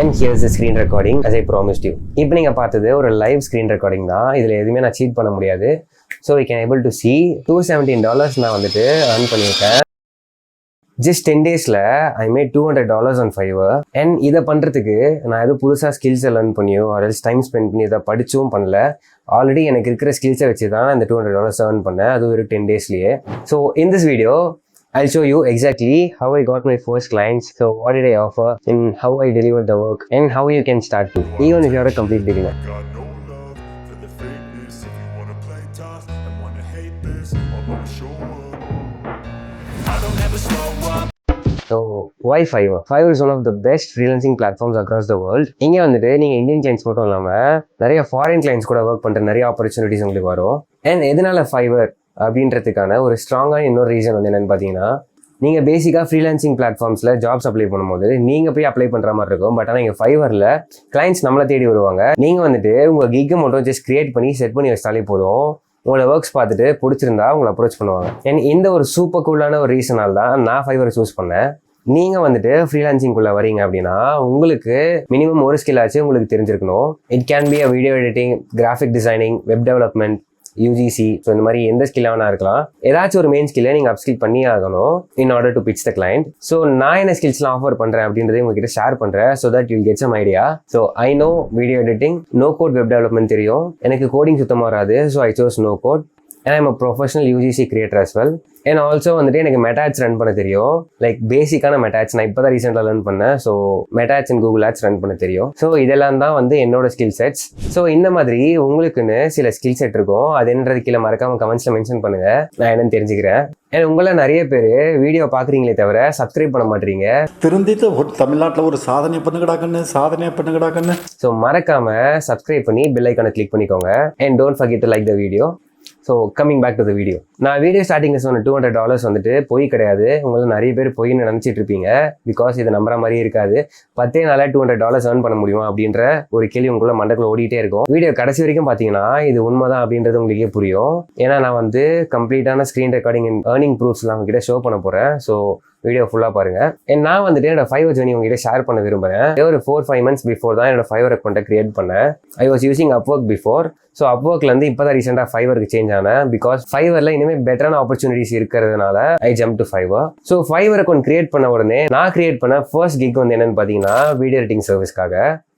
And here's the screen recording as I promised you. இப்போ நீங்கள் பார்த்தது ஒரு லைவ் ஸ்க்ரீன் ரெக்கார்டிங் தான். இதில் எதுவுமே நான் சீட் பண்ண முடியாது. So we can able to see $217 நான் வந்துட்டு earn பண்ணியிருக்கேன். Just 10 daysல I made $200 on Fiverr. And இதை பண்ணுறதுக்கு நான் எதுவும் புதுசாக ஸ்கில்ஸை லேர்ன் பண்ணியோ ஆர் டைம் ஸ்பெண்ட் பண்ணி இதை படிச்சும் பண்ணல. ஆல்ரெடி எனக்கு இருக்கிற ஸ்கில்ஸை வச்சு தான் இந்த $200 earn பண்ணேன். அது ஒரு 10 daysலயே. So in this video I'll show you exactly how I got my first clients, so what did I offer, and how I delivered the work, and how you can start too, even if you are a complete beginner. So why Fiverr? Fiverr is one of the best freelancing platforms across the world. இங்கே வந்துட்டு நீங்கள் Indian clients மட்டும் இல்லாமல் நிறைய foreign clients கூட work பண்ணுற நிறைய opportunities உங்களுக்கு வரும். அண்ட் எதனால Fiverr அப்படின்றதுக்கான ஒரு ஸ்ட்ராங்கான இன்னொரு ரீசன் வந்து என்னென்னு பார்த்தீங்கன்னா, நீங்கள் பேசிக்காக ஃப்ரீலான்சிங் பிளாட்ஃபார்ம்ஸில் ஜாப்ஸ் அப்ளை பண்ணும்போது நீங்கள் போய் அப்ளை பண்ணுற மாதிரி இருக்கும். பட் ஆனால் இங்கே Fiverrல கிளைண்ட்ஸ் நம்மளை தேடி வருவாங்க. நீங்கள் வந்துட்டு உங்கள் கிக்கை மட்டும் ஜஸ்ட் கிரியேட் பண்ணி செட் பண்ணி வச்சாலே போதும். உங்களோட ஒர்க்ஸ் பார்த்துட்டு பிடிச்சிருந்தா உங்களை அப்ரோச் பண்ணுவாங்க. அண்ட் இந்த ஒரு சூப்பர் கூலான ஒரு ரீசனால் தான் நான் Fiverr சூஸ் பண்ணேன். நீங்கள் வந்துட்டு ஃப்ரீலான்சிங்குள்ளே வரீங்க அப்படின்னா உங்களுக்கு மினிமம் ஒரு ஸ்கில் ஆச்சு உங்களுக்கு தெரிஞ்சிருக்கணும். It can be a video editing, graphic designing, web development, UGC, so இந்த மாதிரி எந்த ஸ்கில்லாக வேணா இருக்கலாம். ஏதாச்சும் ஒரு மெயின் ஸ்கில்லை நீங்கள் அப்ஸ்கில் பண்ணி ஆகணும் in order to pitch the client. So நான் என்ன ஸ்கில்ஸ்லாம் ஆஃபர் பண்ணுறேன் அப்படின்றத உங்ககிட்ட ஷேர் பண்ணுறேன் so that you get some idea. So I know video editing, no code web development தெரியும். எனக்கு கோடிங் சுத்தமாக வராது. So I chose no code. And I'm a professional UGC creator as well. And also வந்துட்டு எனக்கு மெட்டாட்ஸ் run பண்ண தெரியும். Like பேசிக்கான மெட்டாட்ஸ் நான் இப்போ தான் ரீசெண்டாக லேர்ன் பண்ணேன். So Meta ads and Google ads run பண்ண தெரியும். ஸோ இதெல்லாம் தான் வந்து என்னோட ஸ்கில் செட்ஸ். ஸோ இந்த மாதிரி உங்களுக்குன்னு சில ஸ்கில் செட் இருக்கும். அது என்னது கீழே மறக்காம கமெண்ட்ஸில் மென்ஷன் பண்ணுங்க, நான் என்னன்னு தெரிஞ்சுக்கிறேன். அண்ட் உங்களை நிறைய பேர் வீடியோ பார்க்குறீங்களே தவிர சப்ஸ்கிரைப் பண்ண மாட்டீங்க. திருந்திட்டு தமிழ்நாட்டில் ஒரு சாதனை பண்ணுங்கடாக்கன்னு. ஸோ மறக்காம சப்ஸ்கிரைப் பண்ணி பெல் ஐக்கானை கிளிக் பண்ணிக்கோங்க. And don't forget to like the video. So coming back to the video. நான் வீடியோ ஸ்டார்டிங்கில் சொன்ன $200 வந்துட்டு பொய் கிடையாது. உங்களை நிறைய பேர் பொய்ன்னு நினச்சிட்டு இருப்பீங்க. பிகாஸ் இதை நம்புற மாதிரியே இருக்காது. 10 நாளில் $200 earn பண்ண முடியுமா அப்படின்ற ஒரு கேள்வி உங்களுக்குள்ள மண்டக்குள்ள ஓடிட்டே இருக்கும். வீடியோ கடைசி வரைக்கும் பார்த்தீங்கன்னா இது உண்மைதான் அப்படின்றது உங்களுக்கே புரியும். ஏன்னா நான் வந்து கம்ப்ளீட்டான ஸ்க்ரீன் ரெக்கார்டிங் அண்ட் ஏர்னிங் ப்ரூஃப்ஸ்லாம் உங்ககிட்ட ஷோ பண்ண போகிறேன். ஸோ வீடியோ ஃபுல்லாக பாருங்க. நான் வந்துட்டு என்னோட Fiverr ஜர்னி உங்ககிட்ட ஷேர் பண்ண விரும்புகிறேன். ஒரு 4-5 months பிஃபோர் தான் என்னோட Fiverr அக்கௌண்ட்டை கிரியேட் பண்ணேன். I was using Upwork before. So Upworkலேருந்து இப்போ தான் ரீசெண்டாக Fiverrக்கு சேஞ்ச் ஆனேன். பிகாஸ் Fiverrல இனிமேல் பெட்டரான ஆப்பர்ச்சுனிட்டிஸ் இருக்கிறதுனால ஐ jump to Fiverr. So Fiverr account create பண்ண உடனே நான் கிரியேட் பண்ண ஃபர்ஸ்ட் கிக் வந்து என்னன்னு பார்த்தீங்கன்னா வீடியோ எடிட்டிங் சர்வீஸ்க்காக.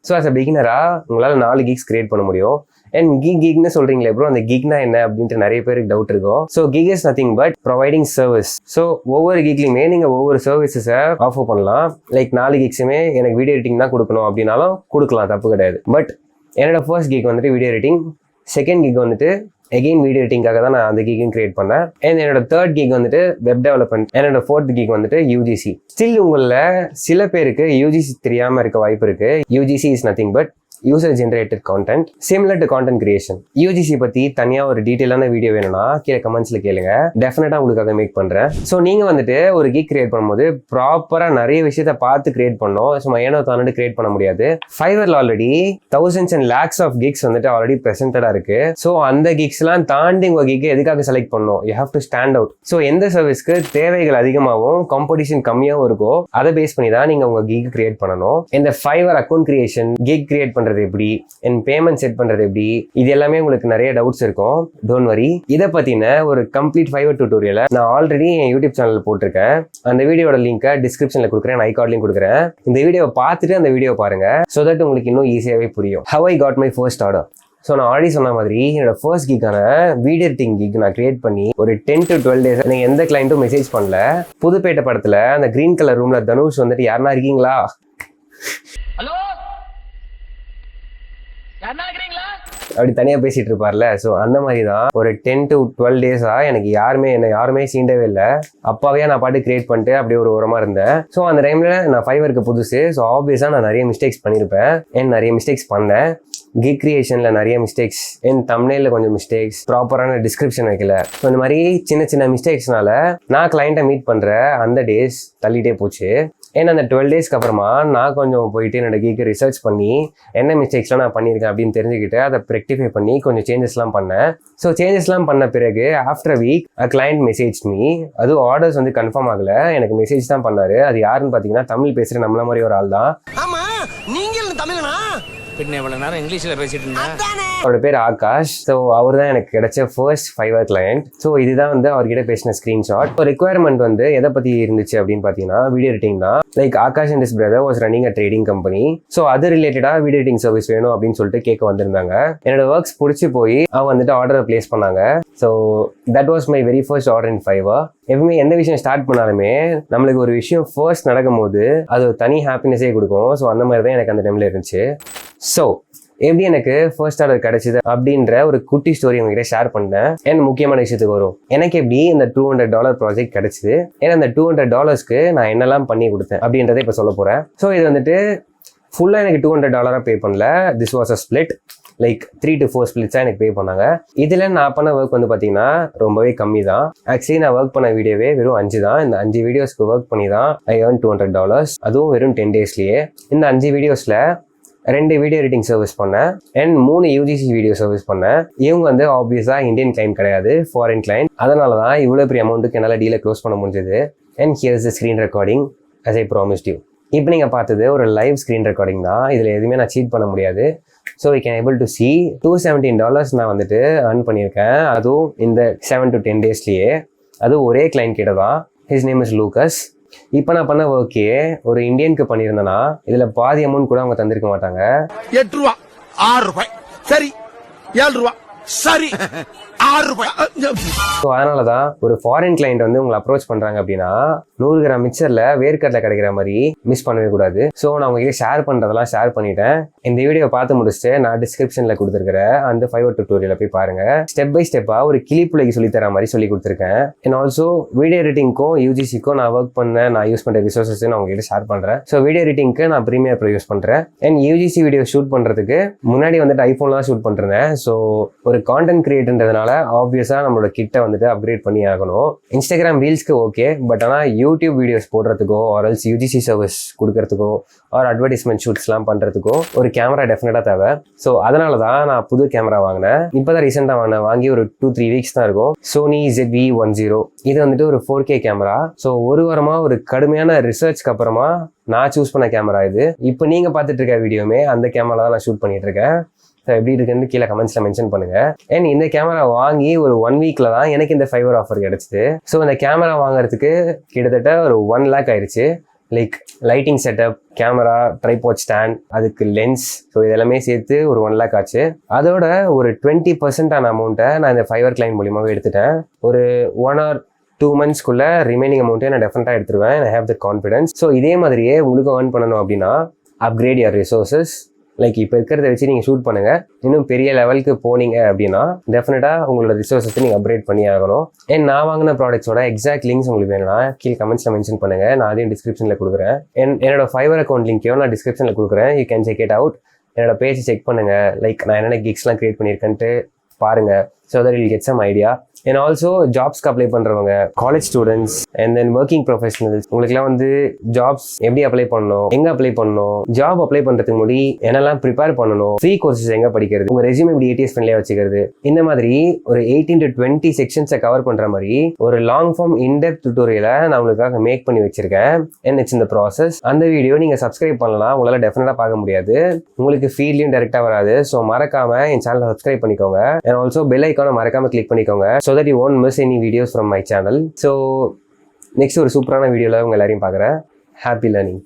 ஸோ அஸ் அ பிகினராக உங்களால் 4 gigs கிரியேட் பண்ண முடியும். அண்ட் கிக்னு சொல்றீங்களே ப்ரோ, அந்த கிக்னா என்ன அப்படின்ட்டு நிறைய பேருக்கு டவுட் இருக்கும். So kick is nothing but providing service. So ஒவ்வொரு கிக்லையுமே நீங்கள் ஒவ்வொரு சர்வீசஸை ஆஃபர் பண்ணலாம். லைக் 4 gigsமே எனக்கு வீடியோ எடிட்டிங் தான் கொடுக்கணும் அப்படின்னாலும் கொடுக்கலாம், தப்பு கிடையாது. பட் என்னோட ஃபர்ஸ்ட் கிக் வந்துட்டு வீடியோ எடிட்டிங், செகண்ட் கிக் வந்துட்டு எகெயின் வீடியோ எடிட்டிங்காக தான் நான் அந்த கிக்கையும் கிரியேட் பண்ணேன். அண்ட் என்னோட தேர்ட் கிக் வந்துட்டு வெப் டெவலப்மெண்ட், என்னோட ஃபோர்த் கிக் வந்துட்டு UGC. ஸ்டில் உங்களில் சில பேருக்கு UGC தெரியாமல் இருக்க வாய்ப்பு இருக்கு. UGC is nothing but user generated content similar to content creation. UGC பற்றி தனியாக ஒரு டீட்டெயிலான வீடியோ வேணும்னா கீழே கமெண்ட்ஸில் கேளுங்க, டெஃபினட்டாக உங்களுக்காக மேக் பண்ணுறேன். ஸோ நீங்கள் வந்துட்டு ஒரு கிக் கிரியேட் பண்ணும்போது ப்ராப்பராக நிறைய விஷயத்த பார்த்து கிரியேட் பண்ணணும். சும்மா ஏனோ தானே கிரியேட் பண்ண முடியாது. Fiverrல already thousands and lakhs of gigs வந்துட்டு ஆல்ரெடி ப்ரெசென்டடாக இருக்கு. ஸோ அந்த கிக்ஸ்லாம் தாண்டி உங்கள் கிக்கை எதுக்காக செலக்ட் பண்ணணும்? You have to stand out. So எந்த சர்வீஸ்க்கு தேவைகள் அதிகமாகவும் காம்படிஷன் கம்மியாகவும் இருக்கோ அதை பேஸ் பண்ணி தான் நீங்கள் உங்கள் கிக் கிரியேட் பண்ணணும். இந்த Fiverr account creation, kick create பண்றது எப்படி, என் பேமெண்ட் செட் பண்றது எப்படி, இது எல்லாமே உங்களுக்கு நிறைய டவுட்ஸ் இருக்கும். டோன்ட் வரி, இதை பத்தின ஒரு கம்ப்ளீட் Fiverr டியூட்டோரியலை நான் ஆல்ரெடி என் யூடியூப் சேனல் போட்டிருக்கேன். அந்த வீடியோட லிங்கை டிஸ்கிரிப்ஷன்ல கொடுக்குறேன், ஐ கார்ட்லையும் கொடுக்குறேன். இந்த வீடியோவை பார்த்துட்டு அந்த வீடியோ பாருங்க. ஸோ தட் உங்களுக்கு இன்னும் ஈஸியாகவே புரியும். How I got my first order. So நான் ஆல்ரெடி சொன்ன மாதிரி என்னோட ஃபர்ஸ்ட் கிக்கான வீடியோ எடிட்டிங் கிக் நான் கிரியேட் பண்ணி ஒரு 10 to 12 days நீங்கள் எந்த கிளைண்ட்டும் மெசேஜ் பண்ணல. புதுப்பேட்டை படத்தில் அந்த கிரீன் கலர் ரூம்ல தனுஷ் வந்துட்டு யாருன்னா இருக்கீங்களா அப்படி தனியாக பேசிட்டு இருப்பார்ல. ஸோ அந்த மாதிரி தான் ஒரு 10 to 12 days எனக்கு யாருமே சீண்டவே இல்லை. அப்பாவே நான் பாட்டு கிரியேட் பண்ணிட்டு அப்படியே ஒரு ஓரமாக இருந்தேன். ஸோ அந்த டைமில் நான் Fiverrக்கு புதுசு. ஸோ ஆப்வியஸாக நான் நிறைய மிஸ்டேக்ஸ் பண்ணியிருப்பேன். அண்ட் நிறைய மிஸ்டேக்ஸ் பண்ணேன். கிக் கிரியேஷனில் நிறைய மிஸ்டேக்ஸ், என் தம்ப்நெயில்ல கொஞ்சம் மிஸ்டேக்ஸ், ப்ராப்பரான டிஸ்கிரிப்ஷன் வைக்கல. ஸோ இந்த மாதிரி சின்ன மிஸ்டேக்ஸ்னால நான் கிளைண்ட்டை மீட் பண்ணுற அந்த டேஸ் தள்ளிட்டே போச்சு. ஏன்னா அந்த 12 daysக்கு அப்புறமா நான் கொஞ்சம் போயிட்டு என்னோட கீக்கு ரிசர்ச் பண்ணி என்ன மிஸ்டேக்ஸ்லாம் நான் பண்ணியிருக்கேன் அப்படின்னு தெரிஞ்சுக்கிட்டு அதை ரெக்டிஃபை பண்ணி கொஞ்சம் சேஞ்சஸ்லாம் பண்ணேன். ஸோ சேஞ்சஸ்லாம் பண்ண பிறகு after week client message me. அதுவும் ஆர்டர்ஸ் வந்து கன்ஃபார்ம் ஆகலை, எனக்கு மெசேஜ் தான் பண்ணாரு. அது யாருன்னு பார்த்தீங்கன்னா தமிழ் பேசுகிற நம்மள மாதிரி ஒரு ஆள் தான். நீங்கள் தமிழனா பின்ன இவ்வளவு நேரம் இங்கிலீஷ்ல பேசிட்டு இருந்தேன். அவரோட பேர் ஆகாஷ். ஸோ அவர் தான் எனக்கு கிடைச்ச ஃபர்ஸ்ட் ஃபைவர் கிளையண்ட். ஸோ இதுதான் வந்து அவர்கிட்ட பேசின ஸ்க்ரீன்ஷாட். இப்போ ரெக்குயர்மெண்ட் வந்து எதை பற்றி இருந்துச்சு அப்படின்னு பார்த்தீங்கன்னா வீடியோ எடிட்டிங் தான். Like Akash and is brother was running a trading company. So அது ரிலேட்டடாக வீடியோ எடிட்டிங் சர்வீஸ் வேணும் அப்படின்னு சொல்லிட்டு கேட்க வந்திருந்தாங்க. என்னோட ஒர்க்ஸ் பிடிச்சி போய் அவங்க வந்துட்டு ஆர்டரை பிளேஸ் பண்ணாங்க. So that was my very first order in Fiverr. எப்பவுமே எந்த விஷயம் ஸ்டார்ட் பண்ணாலுமே நம்மளுக்கு ஒரு விஷயம் ஃபர்ஸ்ட் நடக்கும் போது அது ஒரு தனி ஹாப்பினஸே கொடுக்கும். ஸோ அந்த மாதிரி தான் எனக்கு அந்த டைமில் இருந்துச்சு. ஸோ எப்படி எனக்கு ஃபர்ஸ்ட் ஆர்டர் கிடைச்சிது அப்படின்ற ஒரு குட்டி ஸ்டோரி உங்ககிட்ட ஷேர் பண்ணேன். அண்ட் முக்கியமான விஷயத்துக்கு வரும். எனக்கு எப்படி இந்த $200 ப்ராஜெக்ட் கிடைச்சிது, ஏன்னா அந்த $200க்கு நான் என்னெல்லாம் பண்ணி கொடுத்தேன் அப்படின்றத இப்போ சொல்ல போகிறேன். ஸோ இது வந்துட்டு ஃபுல்லாக எனக்கு $200 பே பண்ணல. This was a split. Like 3 to 4 ஸ்பிளிட்ஸாக எனக்கு பே பண்ணாங்க. இதில் நான் பண்ண ஒர்க் வந்து பார்த்தீங்கன்னா ரொம்பவே கம்மி தான். ஆக்சுவலி நான் ஒர்க் பண்ண வீடியோவே வெறும் 5 தான். இந்த 5 வீடியோஸ்க்கு ஒர்க் பண்ணி தான் ஐ ஏர்ன் $200. அதுவும் வெறும் 10 daysலேயே. இந்த 5 வீடியோஸில் 2 வீடியோ எடிட்டிங் சர்வீஸ் பண்ணேன் அண்ட் 3 யூஜிசி வீடியோ சர்வீஸ் பண்ணேன். இவங்க வந்து ஆப்வியஸாக இந்தியன் கிளைண்ட் கிடையாது, ஃபாரின் கிளைண்ட். அதனால தான் இவ்வளோ பெரிய அமௌண்ட்டுக்கு என்னால் டீலை க்ளோஸ் பண்ண முடிஞ்சது. And here's the screen recording as I promised you. இப்போ நீங்கள் பார்த்தது ஒரு லைவ் ஸ்க்ரீன் ரெக்கார்டிங் தான். இதில் எதுவுமே நான் சீட் பண்ண முடியாது. So we can able to see $217 நான் வந்துட்டு earn பண்ணியிருக்கேன். அதுவும் இந்த 7 to 10 daysலேயே. அதுவும் ஒரே கிளைண்ட் கிட்ட தான். His name is Lucas. இப்போ நான் பண்ண ஒர்க்கே ஒரு இந்தியனுக்கு பண்ணியிருந்தேன்னா இதில் பாதி அமௌண்ட் கூட அவங்க தந்திருக்க மாட்டாங்க. $8 $6 சரி $7 சரி $6. ஸோ அதனால தான் ஒரு ஃபாரின் கிளைண்ட் வந்து உங்களை அப்ரோச் பண்ணுறாங்க அப்படின்னா 100 கிராம் மிக்சரில் வேர்க்கடலை கிடைக்கிற மாதிரி மிஸ் பண்ணவே கூடாது. ஸோ நான் உங்ககிட்ட ஷேர் பண்ணுறதெல்லாம் ஷேர் பண்ணிட்டேன். இந்த வீடியோ பார்த்து முடிச்சுட்டு நான் டிஸ்கிரிப்ஷனில் கொடுத்துருக்கிற அந்த ஃபைவர் டியூட்டோரியலை போய் பாருங்கள். ஸ்டெப் பை ஸ்டெப்பாக ஒரு கிளிப்புலைக்கு சொல்லித்தர மாதிரி சொல்லி கொடுத்துருக்கேன். அண்ட் ஆல்சோ வீடியோ எடிட்டிங்க்கும் யூஜிசிக்கும் நான் ஒர்க் பண்ணேன், நான் யூஸ் பண்ணுற ரிசோர்ஸஸ் நான் உங்ககிட்ட ஷேர் பண்ணுறேன். ஸோ வீடியோ எடிட்டிங்க்கு நான் ப்ரீமியர் ப்ரோ யூஸ் பண்ணுறேன். அண்ட் யூஜிசி வீடியோ ஷூட் பண்ணுறதுக்கு முன்னாடி வந்துட்டு ஐஃபோனில் தான் ஷூட் பண்ணிருந்தேன். ஸோ ஒரு கான்டென்ட் கிரியேட்டர்ன்றதுனால ஆப்வியஸாக நம்மளோட கிட்ட வந்துட்டு அப்கிரேட் பண்ணி ஆகணும். இன்ஸ்டாகிராம் ரீல்ஸ்க்கு ஓகே, பட் ஆனால் யூடியூப் வீடியோஸ் போடுறதுக்கோ ஆர் எல்ஸ் யூஜிசி சர்வீஸ் கொடுக்கறதுக்கோ ஆர் அட்வர்டைஸ்மெண்ட் ஷூட்ஸ்லாம் பண்ணுறதுக்கோ ஒரு கேமரா டெஃபினட்டாக தேவை. ஸோ அதனால தான் நான் புது கேமரா வாங்கினேன். இப்போ தான் ரீசெண்டாக வாங்கி ஒரு 2-3 வீக்ஸ் தான் இருக்கும். Sony ZV-10. இது வந்துட்டு ஒரு 4K கேமரா. ஸோ ஒரு வாரமாக ஒரு கடுமையான ரிசர்ச்க்கு அப்புறமா நான் சூஸ் பண்ண கேமரா இது. இப்போ நீங்கள் பார்த்துட்டு இருக்க வீடியோமே அந்த கேமரா தான் நான் ஷூட் பண்ணிட்டு இருக்கேன். ஸோ எப்படி இருக்குன்னு கீழே கமெண்ட்ஸில் மென்ஷன் பண்ணுங்க. அண்ட் இந்த கேமரா வாங்கி ஒரு 1 வீக்ல தான் எனக்கு இந்த ஃபைவர் ஆஃபர் கிடைச்சிது. ஸோ இந்த கேமரா வாங்குறதுக்கு கிட்டத்தட்ட ஒரு 1 lakh ஆயிடுச்சு. Like lighting setup, camera, tripod stand, அதுக்கு லென்ஸ், ஸோ இதெல்லாமே சேர்த்து ஒரு 1 lakh ஆச்சு. அதோட ஒரு 20% அமௌண்ட்டை நான் இந்த ஃபைவர் கிளைண்ட் மூலியமாகவே எடுத்துட்டேன். ஒரு 1 or 2 monthsக்குள்ள ரிமைனிங் அமௌண்ட்டை நான் டெஃபினட்டாக எடுத்துருவேன். I have the confidence. So இதே மாதிரியே உங்களுக்கும் ஏர்ன் பண்ணணும் அப்படின்னா அப்கிரேட் யுவர் ரிசோர்ஸஸ். லைக் இப்போ இருக்கிறத வச்சு நீங்கள் ஷூட் பண்ணுங்கள். இன்னும் பெரிய லெவலுக்கு போனீங்க அப்படின்னா டெஃபினட்டாக உங்களோட ரிசோர்ஸஸ் நீங்கள் அப்கிரேட் பண்ணி ஆகணும். அண்ட் நான் வாங்கின ப்ராடக்ட்ஸோட எக்ஸாக்ட் லிங்க்ஸ் உங்களுக்கு வேணும்னா கீழே கமெண்ட்ஸில் மென்ஷன் பண்ணுங்கள். நான் அதையும் டிஸ்கிரிப்ஷனில் கொடுக்குறேன். என்னோட ஃபைவர் அக்கௌண்ட் லிங்க்கையும் நான் டிஸ்கிரிப்ஷனில் கொடுக்குறேன். You can check it out. என்னோட பேஜை செக் பண்ணுங்கள். லைக் நான் என்னென்ன கிக்ஸ்லாம் க்ரியேட் பண்ணியிருக்கேன்ட்டு பாருங்கள். So that will get some idea. And also ஜாப்ஸ்க்கு அப்ளை பண்ணுறவங்க, college students and then working professionals, உங்களுக்குலாம் வந்து ஜாப்ஸ் எப்படி அப்ளை பண்ணணும், எங்கே அப்ளை பண்ணணும், ஜாப் அப்ளை பண்ணுறதுக்கு முன்னாடி என்னெல்லாம் ப்ரிப்பேர் பண்ணணும், ஃப்ரீ கோர்சஸ் எங்கே படிக்கிறது, உங்கள் ரெஸ்யூம் எப்படி ATS ஃப்ரெண்ட்லியாக வச்சுக்கிறது, இந்த மாதிரி ஒரு 18 to 20 செக்ஷன்ஸை கவர் பண்ணுற மாதிரி ஒரு லாங் ஃபார்ம் இன்டெப்த் டியூட்டோரியலை நான் உங்களுக்காக மேக் பண்ணி வச்சிருக்கேன். அண்ட் இட்ஸ் இந்த ப்ராசஸ். அந்த வீடியோ நீங்கள் சப்ஸ்கிரைப் பண்ணலாம், உங்களால் டெஃபினட்டாக பார்க்க முடியாது, உங்களுக்கு ஃபீல்ட்லையும் டேரெக்டாக வராது. ஸோ மறக்காமல் என் சேனலை சப்ஸ்கிரைப் பண்ணிக்கோங்க. அண்ட் ஆல்சோ பெல் ஐக்கானை மறக்காமல் கிளிக் பண்ணிக்கோங்க. So that you won't miss any videos from my channel. So next ஒரு சூப்பரான வீடியோவில் உங்கள் எல்லாரையும் பார்க்குறேன். Happy learning.